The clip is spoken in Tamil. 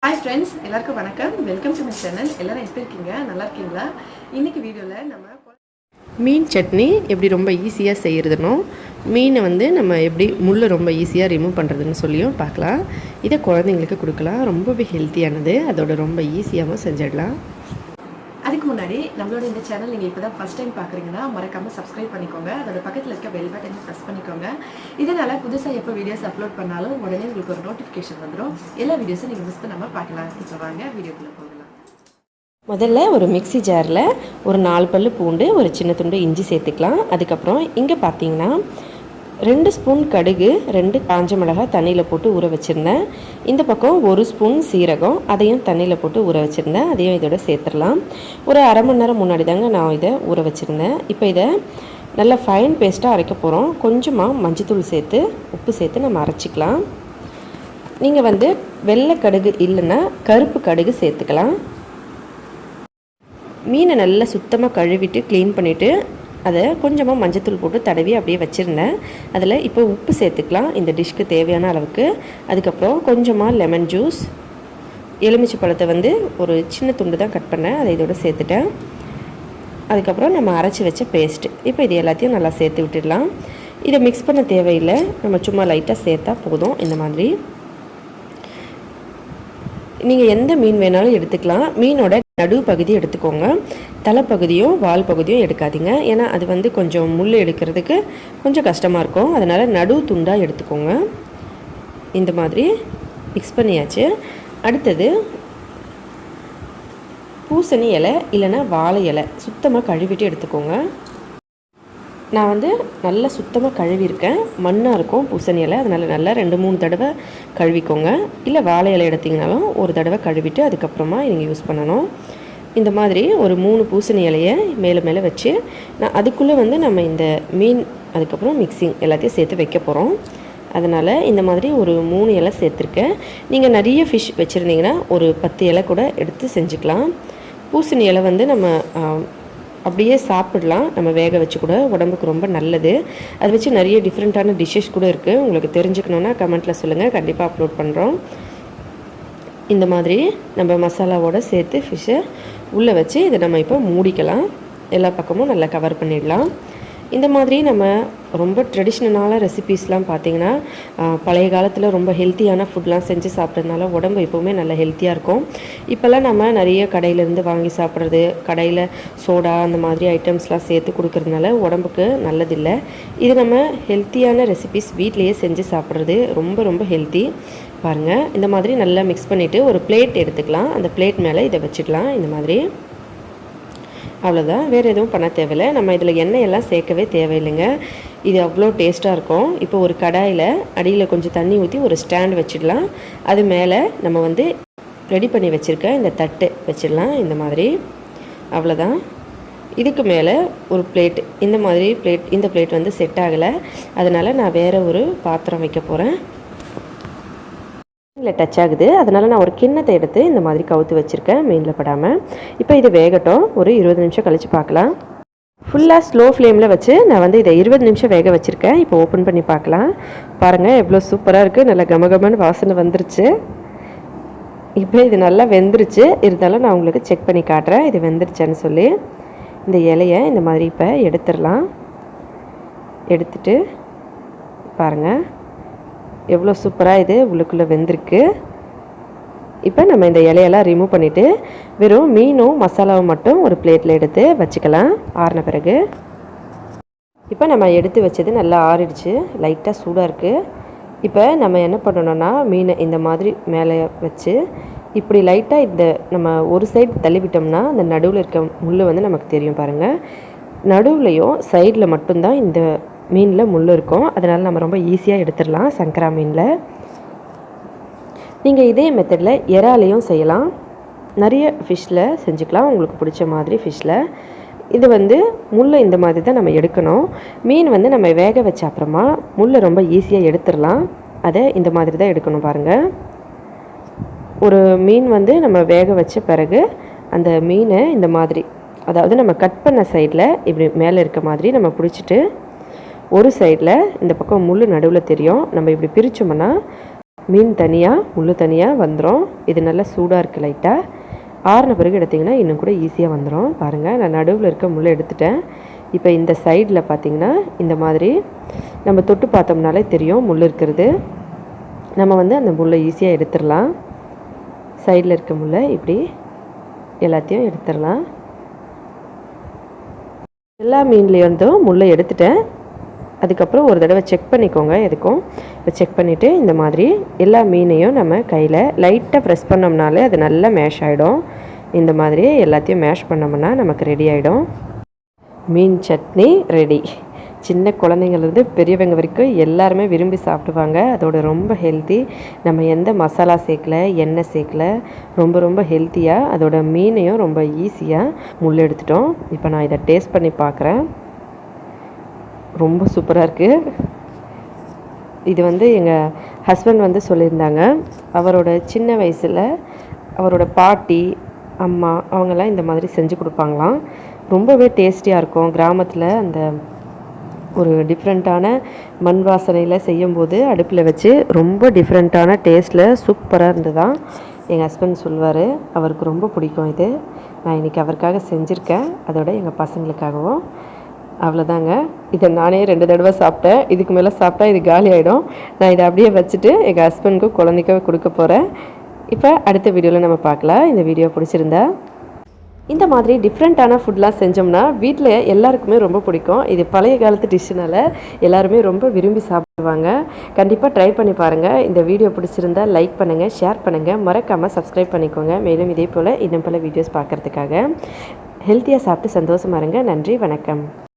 Hi friends, எல்லாருக்கும் வணக்கம். Welcome to my channel. எல்லாரும் எப்படி இருக்கீங்க? நல்லா இருக்கீங்களா? இன்னைக்கு வீடியோல நம்ம மீன் சட்னி எப்படி ரொம்ப ஈஸியாக செய்கிறதுனோ மீனை நம்ம எப்படி முள்ளை ரொம்ப ஈஸியாக ரிமூவ் பண்ணுறதுன்னு சொல்லியும் பார்க்கலாம். இதை குழந்தைங்களுக்கு கொடுக்கலாம். ரொம்பவே ஹெல்த்தியானது. அதோட ரொம்ப ஈஸியாகவும் செஞ்சிடலாம். அதுக்கு முன்னாடி நம்மளோட இந்த சேனல் நீங்கள் இப்போ தான் ஃபஸ்ட் டைம் பார்க்குறீங்கன்னா மறக்காமல் சப்ஸ்கிரைப் பண்ணிக்கோங்க. அதோட பக்கத்தில் இருக்க பெல் பட்டனை ப்ரெஸ் பண்ணிக்கோங்க. இதனால் புதுசாக எப்போ வீடியோஸ் அப்லோட் பண்ணாலும் உடனே உங்களுக்கு ஒரு நோட்டிஃபிகேஷன் வந்துடும். எல்லா வீடியோஸும் நீங்கள் மிஸ் பண்ணாமல் பார்க்கலாம். இப்போ வாங்க வீடியோக்குள்ளே போகலாம். முதல்ல ஒரு மிக்ஸி ஜாரில் ஒரு 4 பல்லு பூண்டு, ஒரு சின்ன துண்டு இஞ்சி சேர்த்துக்கலாம். அதுக்கப்புறம் இங்கே பார்த்தீங்கன்னா 2 ஸ்பூன் கடுகு, 2 காஞ்ச மிளகாய் தண்ணியில் போட்டு ஊற வச்சுருந்தேன். இந்த பக்கம் 1 ஸ்பூன் சீரகம், அதையும் தண்ணியில் போட்டு ஊற வச்சுருந்தேன். அதையும் இதோட சேர்த்துடலாம். ஒரு அரை மணி நேரம் முன்னாடி தாங்க நான் இதை ஊற வச்சுருந்தேன். இப்போ இதை நல்லா ஃபைன் பேஸ்ட்டாக அரைக்க போகிறோம். கொஞ்சமாக மஞ்சத்தூள் சேர்த்து உப்பு சேர்த்து நம்ம அரைச்சிக்கலாம். நீங்கள் வெள்ளை கடுகு இல்லைன்னா கருப்பு கடுகு சேர்த்துக்கலாம். மீனை நல்லா சுத்தமாக கழுவிட்டு க்ளீன் பண்ணிவிட்டு அதை கொஞ்சமாக மஞ்சத்தூள் போட்டு தடவி அப்படியே வச்சுருந்தேன். அதில் இப்போ உப்பு சேர்த்துக்கலாம் இந்த டிஷ்க்கு தேவையான அளவுக்கு. அதுக்கப்புறம் கொஞ்சமாக லெமன் ஜூஸ், எலுமிச்சை பழத்தை ஒரு சின்ன துண்டு தான் கட் பண்ணேன், அதை இதோட சேர்த்துட்டேன். அதுக்கப்புறம் நம்ம அரைச்சி வச்ச பேஸ்ட்டு, இப்போ இது எல்லாத்தையும் நல்லா சேர்த்து விட்டுடலாம். இதை மிக்ஸ் பண்ண தேவையில்லை, நம்ம சும்மா லைட்டாக சேர்த்தா போதும். இந்த மாதிரி நீங்கள் எந்த மீன் வேணாலும் எடுத்துக்கலாம். மீனோட நடு பகுதி எடுத்துக்கோங்க. தலைப்பகுதியும் வால் பகுதியும் எடுக்காதீங்க. ஏன்னா அது கொஞ்சம் முள் எடுக்கிறதுக்கு கொஞ்சம் கஷ்டமாக இருக்கும். அதனால் நடு துண்டாக எடுத்துக்கோங்க. இந்த மாதிரி மிக்ஸ் பண்ணியாச்சு. அடுத்தது பூசணி இலை இல்லைன்னா வாழை இலை சுத்தமாக கழுவிட்டு எடுத்துக்கோங்க. நான் நல்லா சுத்தமாக கழுவிருக்கேன். மண்ணாக இருக்கும் பூசணி இலை, அதனால் நல்லா 2-3 தடவை கழுவிக்கோங்க. இல்லை வாழை இலை எடுத்திங்கனாலும் ஒரு தடவை கழுவிட்டு அதுக்கப்புறமா நீங்கள் யூஸ் பண்ணணும். இந்த மாதிரி ஒரு 3 பூசணி இலையை மேலே மேலே வச்சு நான் அதுக்குள்ளே நம்ம இந்த மீன் அதுக்கப்புறம் மிக்சிங் எல்லாத்தையும் சேர்த்து வைக்க போகிறோம். அதனால் இந்த மாதிரி ஒரு 3 இலை சேர்த்துருக்கேன். நீங்கள் நிறைய ஃபிஷ் வச்சுருந்தீங்கன்னா ஒரு 10 இலை கூட எடுத்து செஞ்சுக்கலாம். பூசணி இலை நம்ம அப்படியே சாப்பிடலாம். நம்ம வேக வச்சு கூட உடம்புக்கு ரொம்ப நல்லது. அதை வச்சு நிறைய டிஃப்ரெண்ட்டான டிஷ்ஷஸ் கூட இருக்குது. உங்களுக்கு தெரிஞ்சுக்கணுன்னா கமெண்ட்டில் சொல்லுங்கள், கண்டிப்பாக அப்லோட் பண்ணுறோம். இந்த மாதிரி நம்ம மசாலாவோடு சேர்த்து ஃபிஷ்ஷை உள்ளே வச்சு இதை நம்ம இப்போ மூடிக்கலாம். எல்லா பக்கமும் நல்லா கவர் பண்ணிடலாம். இந்த மாதிரி நம்ம ரொம்ப ட்ரெடிஷ்னலான ரெசிபீஸ்லாம் பார்த்திங்கன்னா பழைய காலத்தில் ரொம்ப ஹெல்த்தியான ஃபுட்லாம் செஞ்சு சாப்பிட்றதுனால உடம்பு எப்போவுமே நல்லா ஹெல்த்தியாக இருக்கும். இப்போல்லாம் நம்ம நிறைய கடையிலேருந்து வாங்கி சாப்பிட்றது, கடையில் சோடா அந்த மாதிரி ஐட்டம்ஸ்லாம் சேர்த்து கொடுக்கறதுனால உடம்புக்கு நல்லதில்லை. இது நம்ம ஹெல்த்தியான ரெசிபீஸ் வீட்லேயே செஞ்சு சாப்பிட்றது ரொம்ப ரொம்ப ஹெல்த்தி. பாருங்கள், இந்த மாதிரி நல்லா மிக்ஸ் பண்ணிவிட்டு ஒரு பிளேட் எடுத்துக்கலாம். அந்த பிளேட் மேலே இதை வச்சுக்கலாம். இந்த மாதிரி அவ்வளோதான், வேறு எதுவும் பண்ண தேவையில்லை. நம்ம இதில் எண்ணெயெல்லாம் சேர்க்கவே தேவையில்லைங்க. இது அவ்வளோ டேஸ்ட்டாக இருக்கும். இப்போ ஒரு கடாயில் அடியில் கொஞ்சம் தண்ணி ஊற்றி ஒரு ஸ்டாண்ட் வச்சிடலாம். அது மேலே நம்ம ரெடி பண்ணி வச்சுருக்க இந்த தட்டு வச்சிடலாம். இந்த மாதிரி அவ்வளோதான். இதுக்கு மேலே ஒரு பிளேட், இந்த மாதிரி பிளேட், இந்த பிளேட் செட் ஆகலை. அதனால் நான் வேறு ஒரு பாத்திரம் வைக்க போகிறேன். மீனில் டச் ஆகுது, அதனால் நான் ஒரு கிண்ணத்தை எடுத்து இந்த மாதிரி கவுத்து வச்சுருக்கேன் மீனில் படாமல். இப்போ இது வேகட்டும். ஒரு 20 நிமிஷம் கழித்து பார்க்கலாம். ஃபுல்லாக ஸ்லோ ஃப்ளேமில் வச்சு நான் இதை 20 நிமிஷம் வேக வச்சுருக்கேன். இப்போ ஓப்பன் பண்ணி பார்க்கலாம். பாருங்கள், எவ்வளோ சூப்பராக இருக்குது. நல்லா கமகமன்னு வாசனை வந்துருச்சு. இப்போ இது நல்லா வெந்துருச்சு. இருந்தாலும் நான் உங்களுக்கு செக் பண்ணி காட்டுறேன் இது வெந்துருச்சான்னு சொல்லி. இந்த இலையை இந்த மாதிரி இப்போ எடுத்துடலாம். எடுத்துட்டு பாருங்கள் எவ்வளோ சூப்பராக இது உள்ளுக்குள்ளே வெந்திருக்கு. இப்போ நம்ம இந்த இலையெல்லாம் ரிமூவ் பண்ணிவிட்டு வெறும் மீனும் மசாலாவும் மட்டும் ஒரு பிளேட்டில் எடுத்து வச்சுக்கலாம். ஆறின பிறகு இப்போ நம்ம எடுத்து வச்சது நல்லா ஆறிடுச்சு, லைட்டாக சூடாக இருக்குது. இப்போ நம்ம என்ன பண்ணணும்னா மீனை இந்த மாதிரி மேலே வச்சு இப்படி லைட்டாக இந்த நம்ம ஒரு சைடு தள்ளிவிட்டோம்னா அந்த நடுவில் இருக்க முள் நமக்கு தெரியும். பாருங்கள், நடுவுலையும் சைடில் மட்டும்தான் இந்த மீனில் முள் இருக்கும். அதனால் நம்ம ரொம்ப ஈஸியாக எடுத்துடலாம் சங்கரா மீனில். நீங்கள் இதே மெத்தடில் இறாலையும் செய்யலாம். நிறைய ஃபிஷ்ஷில் செஞ்சுக்கலாம், உங்களுக்கு பிடிச்ச மாதிரி ஃபிஷ்ஷில். இது முள் இந்த மாதிரி தான் நம்ம எடுக்கணும். மீன் நம்ம வேக வச்ச அப்புறமா முள் ரொம்ப ஈஸியாக எடுத்துடலாம். அதை இந்த மாதிரி தான் எடுக்கணும். பாருங்கள், ஒரு மீன் நம்ம வேக வச்ச பிறகு அந்த மீனை இந்த மாதிரி, அதாவது நம்ம கட் பண்ண சைடில் இப்படி மேலே இருக்க மாதிரி நம்ம பிடிச்சிட்டு ஒரு சைடில் இந்த பக்கம் முள் நடுவில் தெரியும். நம்ம இப்படி பிரித்தோம்னா மீன் தனியாக முள் தனியாக வந்துடும். இது நல்லா சூடாக இருக்குது. லைட்டாக ஆறின பிறகு எடுத்திங்கன்னா இன்னும் கூட ஈஸியாக வந்துடும். பாருங்கள், நான் நடுவில் இருக்க முள்ளை எடுத்துட்டேன். இப்போ இந்த சைடில் பார்த்திங்கன்னா இந்த மாதிரி நம்ம தொட்டு பார்த்தோம்னாலே தெரியும் முள் இருக்கிறது. நம்ம வந்து அந்த முள்ளை ஈஸியாக எடுத்துடலாம். சைடில் இருக்க முள்ளை இப்படி எல்லாத்தையும் எடுத்துடலாம். எல்லா மீன்லேருந்தும் முள்ளை எடுத்துட்டேன். அதுக்கப்புறம் ஒரு தடவை செக் பண்ணிக்கோங்க. எதுக்கும் இப்போ செக் பண்ணிவிட்டு இந்த மாதிரி எல்லா மீனையும் நம்ம கையில் லைட்டாக ப்ரெஸ் பண்ணோம்னாலே அது நல்லா மேஷ் ஆகிடும். இந்த மாதிரி எல்லாத்தையும் மேஷ் பண்ணோம்னா நமக்கு ரெடி ஆகிடும். மீன் சட்னி ரெடி. சின்ன குழந்தைங்கள்லேருந்து பெரியவங்க வரைக்கும் எல்லாருமே விரும்பி சாப்பிடுவாங்க. அதோட ரொம்ப ஹெல்த்தி. நம்ம எந்த மசாலா சேர்க்கல, எண்ணெய் சேர்க்கல, ரொம்ப ரொம்ப ஹெல்த்தியாக அதோட மீனையும் ரொம்ப ஈஸியாக முள் எடுத்துட்டோம். இப்போ நான் இதை டேஸ்ட் பண்ணி பார்க்குறேன். ரொம்ப சூப்பராக இருக்குது. இது வந்து எங்கள் ஹஸ்பண்ட் வந்து சொல்லியிருந்தாங்க, அவரோட சின்ன வயசில் அவரோட பாட்டி அம்மா அவங்கெல்லாம் இந்த மாதிரி செஞ்சு கொடுப்பாங்களாம். ரொம்பவே டேஸ்டியாக இருக்கும். கிராமத்தில் அந்த ஒரு டிஃப்ரெண்ட்டான மண் வாசனையில் செய்யும்போது அடுப்பில் வச்சு ரொம்ப டிஃப்ரெண்ட்டான டேஸ்ட்டில் சூப்பராக இருந்ததான் எங்கள் ஹஸ்பண்ட் சொல்லுவார். அவருக்கு ரொம்ப பிடிக்கும் இது. நான் இன்றைக்கி அவருக்காக செஞ்சுருக்கேன். அதோட எங்கள் பசங்களுக்காகவும். அவ்வளோதாங்க. இதை நானே 2 தடவை சாப்பிட்டேன். இதுக்கு மேலே சாப்பிட்டா இது காலி ஆகிடும். நான் இதை அப்படியே வச்சுட்டு எங்கள் ஹஸ்பண்டுக்கும் குழந்தைக்கும் கொடுக்க போகிறேன். இப்போ அடுத்த வீடியோவில் நம்ம பார்க்கலாம். இந்த வீடியோ பிடிச்சிருந்தா இந்த மாதிரி டிஃப்ரெண்ட்டான ஃபுட்லாம் செஞ்சோம்னா வீட்டில் எல்லாருக்குமே ரொம்ப பிடிக்கும். இது பழைய காலத்து டிஷ்ஷுனால எல்லாருமே ரொம்ப விரும்பி சாப்பிடுவாங்க. கண்டிப்பாக ட்ரை பண்ணி பாருங்கள். இந்த வீடியோ பிடிச்சிருந்தா லைக் பண்ணுங்கள், ஷேர் பண்ணுங்கள், மறக்காமல் சப்ஸ்கிரைப் பண்ணிக்கோங்க. மேலும் இதே போல் இன்னும் பல வீடியோஸ் பார்க்குறதுக்காக ஹெல்த்தியாக சாப்பிட்டு சந்தோஷமாக இருங்க. நன்றி, வணக்கம்.